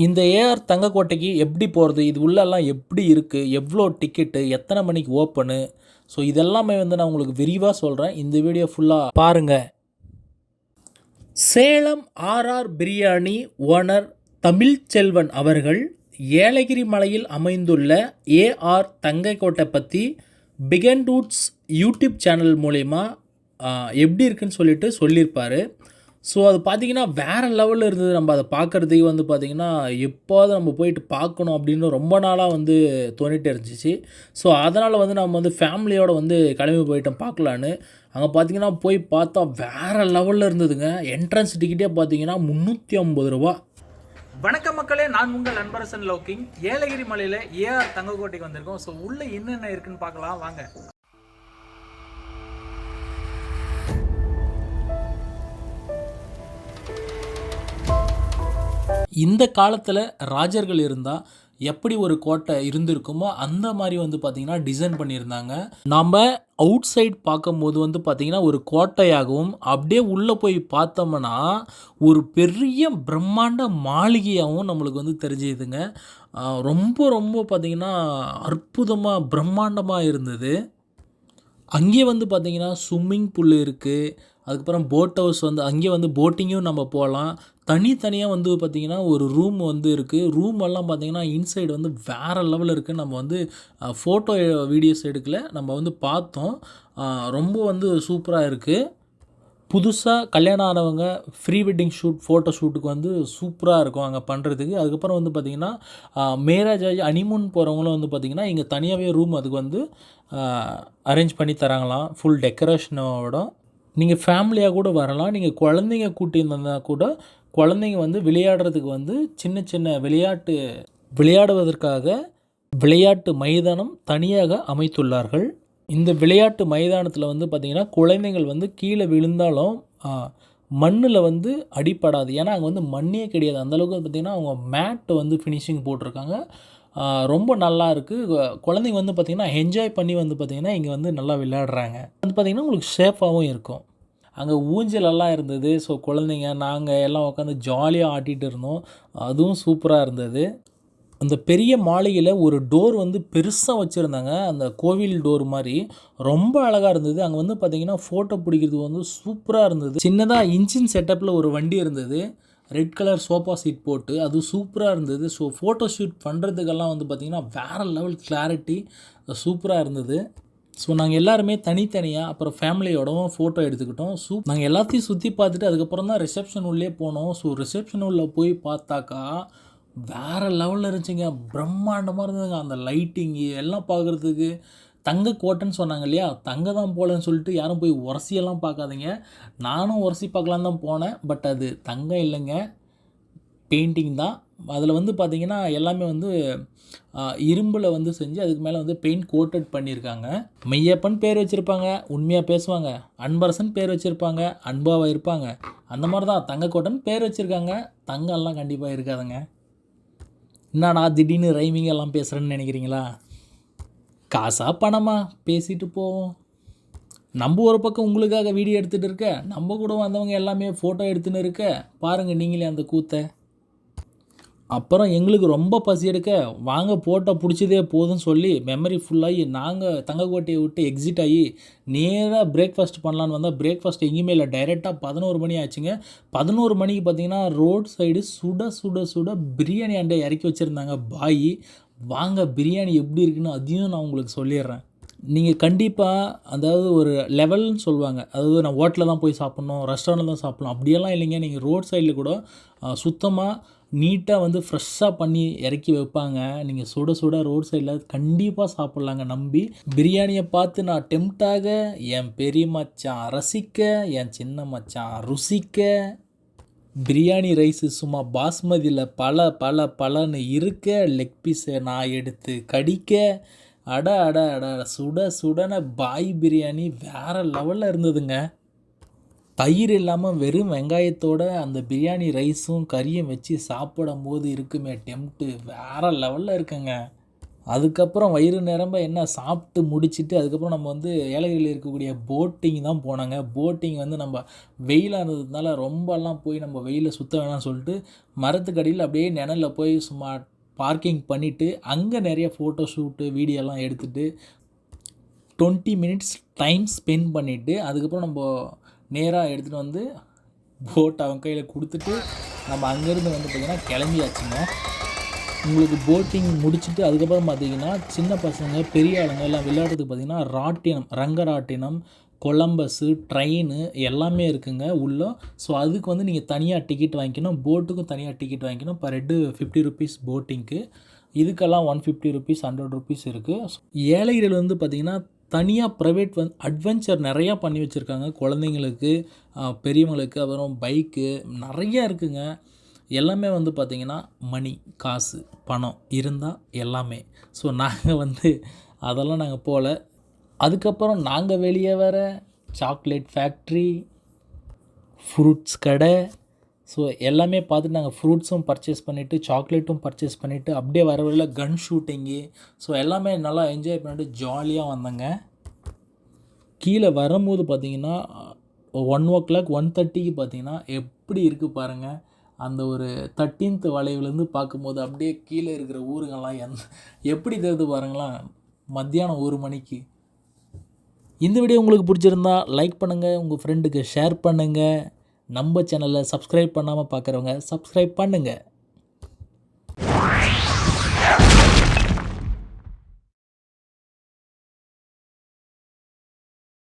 இந்த ஏஆர் தங்கக்கோட்டைக்கு எப்படி போகிறது, இது உள்ளெல்லாம் எப்படி இருக்குது, எவ்வளோ டிக்கெட்டு, எத்தனை மணிக்கு ஓப்பனு, ஸோ இதெல்லாமே வந்து நான் உங்களுக்கு விரிவாக சொல்கிறேன். இந்த வீடியோ ஃபுல்லாக பாருங்கள். சேலம் ஆர்ஆர் பிரியாணி ஓனர் தமிழ்ச்செல்வன் அவர்கள் ஏலகிரி மலையில் அமைந்துள்ள ஏஆர் தங்கக்கோட்டை பற்றி பிகன் ரூட்ஸ் யூடியூப் சேனல் மூலயமா எப்படி இருக்குன்னு சொல்லிட்டு சொல்லியிருப்பார். ஸோ அது பார்த்திங்கன்னா வேறு லெவலில் இருந்தது. நம்ம அதை பார்க்குறதுக்கு வந்து பார்த்திங்கன்னா எப்போது நம்ம போயிட்டு பார்க்கணும் அப்படின்னு ரொம்ப நாளாக வந்து தோணிகிட்டே இருந்துச்சு. ஸோ அதனால் வந்து நம்ம வந்து ஃபேமிலியோடு வந்து கிளம்பி போயிட்டோம் பார்க்கலான்னு. அங்கே பார்த்திங்கன்னா போய் பார்த்தா வேறு லெவலில் இருந்ததுங்க. என்ட்ரன்ஸ் டிக்கெட்டே பார்த்திங்கன்னா 350 ரூபா. வணக்கம் மக்களே, நான் உங்கள் அன்பரசன் லோக்கிங். ஏலகிரி மலையில் ஏஆர் தங்கக்கோட்டைக்கு வந்திருக்கோம். ஸோ உள்ளே என்னென்ன இருக்குன்னு பார்க்கலாம் வாங்க. இந்த காலத்தில் ராஜர்கள் இருந்தால் எப்படி ஒரு கோட்டை இருந்திருக்குமோ அந்த மாதிரி வந்து பார்த்திங்கன்னா டிசைன் பண்ணியிருந்தாங்க. நாம் அவுட் சைட் பார்க்கும்போது வந்து பார்த்திங்கன்னா ஒரு கோட்டையாகவும், அப்படியே உள்ளே போய் பார்த்தோம்னா ஒரு பெரிய பிரம்மாண்ட மாளிகையாகவும் நம்மளுக்கு வந்து தெரிஞ்சுதுங்க. ரொம்ப ரொம்ப பார்த்திங்கன்னா அற்புதமாக பிரம்மாண்டமாக இருந்தது. அங்கேயே வந்து பார்த்திங்கன்னா ஸ்விம்மிங் பூல் இருக்குது. அதுக்கப்புறம் போட் ஹவுஸ் வந்து அங்கேயே வந்து போட்டிங்கும் நம்ம போகலாம். தனித்தனியாக வந்து பார்த்திங்கன்னா ஒரு ரூம் வந்து இருக்குது. ரூம் எல்லாம் பார்த்திங்கன்னா இன்சைடு வந்து வேறு லெவலில் இருக்குது. நம்ம வந்து ஃபோட்டோ வீடியோஸ் எடுக்கல, நம்ம வந்து பார்த்தோம். ரொம்ப வந்து சூப்பராக இருக்குது. புதுசாக கல்யாணம் ஆனவங்க ப்ரீ வெட்டிங் ஷூட், ஃபோட்டோ ஷூட்டுக்கு வந்து சூப்பராக இருக்கும் அங்கே பண்ணுறதுக்கு. அதுக்கப்புறம் வந்து பார்த்திங்கன்னா மேரேஜ் ஆகி ஹனிமூன் போகிறவங்களும் வந்து பார்த்திங்கன்னா இங்கே தனியாகவே ரூம் அதுக்கு வந்து அரேஞ்ச் பண்ணி தராங்களாம், ஃபுல் டெக்கரேஷனோட. நீங்கள் ஃபேமிலியாக கூட வரலாம். நீங்கள் குழந்தைங்க கூட்டியிருந்தா கூட குழந்தைங்க வந்து விளையாடுறதுக்கு வந்து சின்ன சின்ன விளையாடுவதற்காக விளையாட்டு மைதானம் தனியாக அமைத்துள்ளார்கள். இந்த விளையாட்டு மைதானத்தில் வந்து பார்த்திங்கன்னா குழந்தைகள் வந்து கீழே விழுந்தாலும் மண்ணில் வந்து அடிப்படாது. ஏன்னா அங்கே வந்து மண்ணே கிடையாது. அந்தளவுக்கு பார்த்திங்கன்னா அவங்க மேட்டு வந்து ஃபினிஷிங் போட்டிருக்காங்க. ரொம்ப நல்லா இருக்குது. குழந்தைங்க வந்து பார்த்திங்கன்னா என்ஜாய் பண்ணி வந்து பார்த்திங்கன்னா இங்கே வந்து நல்லா விளையாடுறாங்க. வந்து பார்த்திங்கன்னா உங்களுக்கு சேஃபாகவும் இருக்கும். அங்கே ஊஞ்சலெல்லாம் இருந்தது. ஸோ குழந்தைங்க நாங்கள் எல்லாம் உட்காந்து ஜாலியாக ஆட்டிகிட்டு இருந்தோம். அதுவும் சூப்பராக இருந்தது. அந்த பெரிய மாளிகையில் ஒரு டோர் வந்து பெருசாக வச்சுருந்தாங்க. அந்த கோவில் டோர் மாதிரி ரொம்ப அழகாக இருந்தது. அங்கே வந்து பார்த்திங்கன்னா ஃபோட்டோ பிடிக்கிறதுக்கு வந்து சூப்பராக இருந்தது. சின்னதாக இன்ஜின் செட்டப்பில் ஒரு வண்டி இருந்தது, ரெட் கலர் சோஃபா சீட் போட்டு. அது சூப்பராக இருந்தது. ஸோ ஃபோட்டோ ஷூட் பண்ணுறதுக்கெல்லாம் வந்து பார்த்திங்கன்னா வேறு லெவல் கிளாரிட்டி சூப்பராக இருந்தது. ஸோ நாங்கள் எல்லாருமே தனித்தனியாக அப்புறம் ஃபேமிலியோடவும் ஃபோட்டோ எடுத்துக்கிட்டோம். நாங்கள் எல்லாத்தையும் சுற்றி பார்த்துட்டு அதுக்கப்புறம் தான் ரிசப்ஷன் உள்ளே போனோம். ஸோ ரிசப்ஷன் உள்ளே போய் பார்த்தாக்கா வேறு லெவலில் இருந்துச்சுங்க. பிரம்மாண்டமாக இருந்ததுங்க. அந்த லைட்டிங்கு எல்லாம் பார்க்குறதுக்கு. தங்கக்கோட்டைன்னு சொன்னாங்க இல்லையா, தங்க தான் போலன்னு சொல்லிட்டு யாரும் போய் உரசியெல்லாம் பார்க்காதீங்க. நானும் உரசி பார்க்கலாம் தான் போனேன். பட் அது தங்கம் இல்லைங்க, பெயிண்டிங் தான். அதில் வந்து பார்த்திங்கன்னா எல்லாமே வந்து இரும்பில் வந்து செஞ்சு அதுக்கு மேலே வந்து பெயிண்ட் கோட்டட் பண்ணியிருக்காங்க. மெய்யப்பன் பேர் வச்சுருப்பாங்க, உண்மையாக பேசுவாங்க. அன்பரசன் பேர் வச்சுருப்பாங்க, அன்பாவாக இருப்பாங்க. அந்த மாதிரி தான் தங்கக்கோட்டைன்னு பேர் வச்சுருக்காங்க. தங்கம்லாம் கண்டிப்பாக இருக்காதுங்க. என்னண்ணா திடீர்னு ரைமிங் எல்லாம் பேசுகிறேன்னு நினைக்கிறீங்களா? காசா பணமா பேசிட்டு போவோம். நம்ம ஒரு பக்கம் உங்களுக்காக வீடியோ எடுத்துகிட்டு இருக்க, நம்ம கூட வந்தவங்க எல்லாமே ஃபோட்டோ எடுத்துன்னு இருக்க. பாருங்கள் நீங்களே அந்த கூத்தை. அப்புறம் எங்களுக்கு ரொம்ப பசி எடுக்க, வாங்க ஃபோட்டோ பிடிச்சதே போதும்னு சொல்லி மெமரி ஃபுல்லாகி நாங்கள் தங்கக்கோட்டையை விட்டு எக்ஸிட் ஆகி நேராக பிரேக்ஃபாஸ்ட் பண்ணலான்னு வந்தால் பிரேக்ஃபாஸ்ட் எங்கேயுமே இல்லை. டைரெக்டாக 11 மணி ஆச்சுங்க. 11 மணிக்கு பார்த்திங்கன்னா ரோட் சைடு சுட சுட சுட பிரியாணி அண்டை இறக்கி வச்சுருந்தாங்க பாய். வாங்க பிரியாணி எப்படி இருக்குன்னு அதையும் நான் உங்களுக்கு சொல்லிடுறேன். நீங்கள் கண்டிப்பாக அதாவது ஒரு லெவல்னு சொல்லுவாங்க, அதாவது நான் ஹோட்டலில் தான் போய் சாப்பிட்ணும், ரெஸ்டாரண்ட்டில் தான் சாப்பிட்ணும் அப்படியெல்லாம் இல்லைங்க. நீங்கள் ரோட் சைடில் கூட சுத்தமாக நீட்டாக வந்து ஃப்ரெஷ்ஷாக பண்ணி இறக்கி வைப்பாங்க. நீங்கள் சுட சுட ரோட் சைடில் கண்டிப்பாக சாப்பிட்லாங்க நம்பி. பிரியாணியை பார்த்து நான் டெம்ப்டாக, என் பெரிய மச்சான் ரசிக்க, என் சின்ன மச்சான் ருசிக்க. பிரியாணி ரைஸு சும்மா பாஸ்மதியில் பலன்னு இருக்க, லெக் பீஸை நான் எடுத்து கடிக்க. அட அட அட சுட சுடன பாய் பிரியாணி வேறு லெவலில் இருந்ததுங்க. தயிர் இல்லாமல் வெறும் வெங்காயத்தோடு அந்த பிரியாணி ரைஸும் கறியும் வச்சு சாப்பிடும் போது இருக்குமே டெம்ப்ட்டு வேறு லெவலில் இருக்குங்க. அதுக்கப்புறம் வயிறு நிரம்ப என்ன சாப்பிட்டு முடிச்சுட்டு அதுக்கப்புறம் நம்ம வந்து ஏலகிரியில் இருக்கக்கூடிய போட்டிங் தான் போனாங்க. போட்டிங் வந்து நம்ம வெயிலாக இருந்ததுனால ரொம்பலாம் போய் நம்ம வெயிலில் சுத்த வேணாம்னு சொல்லிட்டு மரத்துக்கு அடியில் அப்படியே நிழல்ல போய் சும்மா பார்க்கிங் பண்ணிவிட்டு அங்கே நிறைய ஃபோட்டோ ஷூட்டு வீடியோலாம் எடுத்துகிட்டு 20 மினிட்ஸ் டைம் ஸ்பெண்ட் பண்ணிவிட்டு அதுக்கப்புறம் நம்ம நேராக எடுத்துகிட்டு வந்து போட் அவன் கையில் கொடுத்துட்டு நம்ம அங்கேருந்து வந்து பார்த்திங்கன்னா கிளம்பியாச்சுங்க. உங்களுக்கு போட்டிங் முடிச்சுட்டு அதுக்கப்புறம் பார்த்தீங்கன்னா சின்ன பசங்க பெரிய ஆளுங்க எல்லாம் விளையாடுறதுக்கு பார்த்தீங்கன்னா ராட்டினம், ரங்கராட்டினம், கொலம்பஸ்ஸு, ட்ரெயினு எல்லாமே இருக்குங்க உள்ள. ஸோ அதுக்கு வந்து நீங்கள் தனியாக டிக்கெட் வாங்கிக்கணும். போட்டுக்கும் தனியாக டிக்கெட் வாங்கிக்கணும். Per head ₹50 போட்டிங்க்கு. இதுக்கெல்லாம் ₹150 ₹100 இருக்குது. ஏலகிரியில் வந்து பார்த்திங்கன்னா தனியாக ப்ரைவேட் அட்வென்ச்சர் நிறையா பண்ணி வச்சுருக்காங்க. குழந்தைங்களுக்கு, பெரியவங்களுக்கு, அப்புறம் பைக்கு நிறையா இருக்குங்க. எல்லாமே வந்து பார்த்திங்கன்னா மணி, காசு, பணம் இருந்தால் எல்லாமே. ஸோ நாங்கள் வந்து அதெல்லாம் நாங்கள் போகல. அதுக்கப்புறம் நாங்கள் வெளியே வர சாக்லேட் ஃபேக்ட்ரி, ஃப்ரூட்ஸ் கடை, ஸோ எல்லாமே பார்த்துட்டு நாங்கள் ஃப்ரூட்ஸும் பர்ச்சேஸ் பண்ணிவிட்டு சாக்லேட்டும் பர்ச்சேஸ் பண்ணிவிட்டு அப்படியே வர வழியில் கன் ஷூட்டிங்கு, ஸோ எல்லாமே நல்லா என்ஜாய் பண்ணிட்டு ஜாலியாக வந்தேங்க. கீழே வரும்போது பார்த்திங்கன்னா 1:00 1:30க்கு பார்த்திங்கன்னா எப்படி இருக்குது பாருங்கள். அந்த ஒரு 13th வளைவுலேருந்து பார்க்கும்போது அப்படியே கீழே இருக்கிற ஊருங்கள்லாம் எப்படி தெரியுது பாருங்களேன் மத்தியானம் 1 மணிக்கு. இந்த வீடியோ உங்களுக்கு பிடிச்சிருந்தா லைக் பண்ணுங்கள், உங்கள் ஃப்ரெண்டுக்கு ஷேர் பண்ணுங்கள். நம்ம சேனலை சப்ஸ்கிரைப் பண்ணாமல் பார்க்குறவங்க சப்ஸ்கிரைப் பண்ணுங்கள்.